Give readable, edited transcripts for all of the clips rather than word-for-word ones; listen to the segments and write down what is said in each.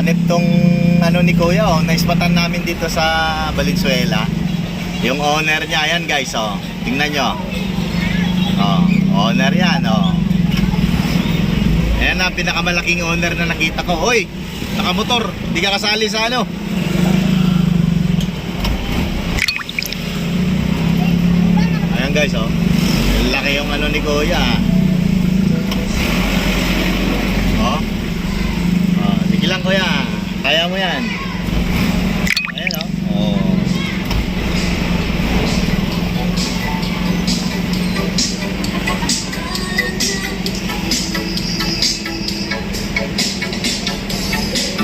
Hanip tong ano ni Kuya, oh, naispatan namin dito sa Valenzuela. Yung owner niya, ayan guys, oh. Tingnan nyo. Oh, owner yan, oh. Ayan ang pinakamalaking owner na nakita ko. Hoy, nakamotor, hindi ka kasali sa ano. Ayan guys, oh. Laki yung ano ni Kuya. Oh. Oh, sige lang Kuya. Kaya mo yan. Ayan, oh. Oh.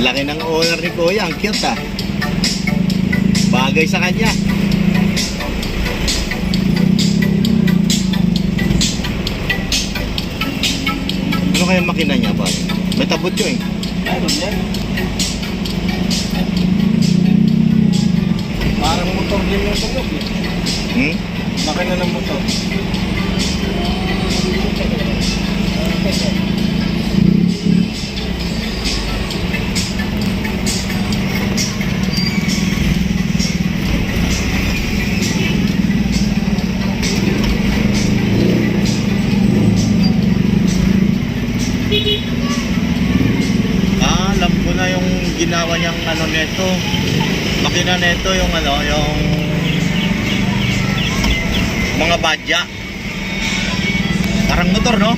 Laki ng owner ni Kuya, ang cute ah. Bagay sa kanya. Ano kaya makina niya ba? May tabot yun eh. Ayun yan. Parang motor din yung tunog eh. Hmm? Makina ng motor. Ah, alam ko na yung ginawa niyang ano neto. Makina neto yung ano, yung mga badya. Parang motor, no?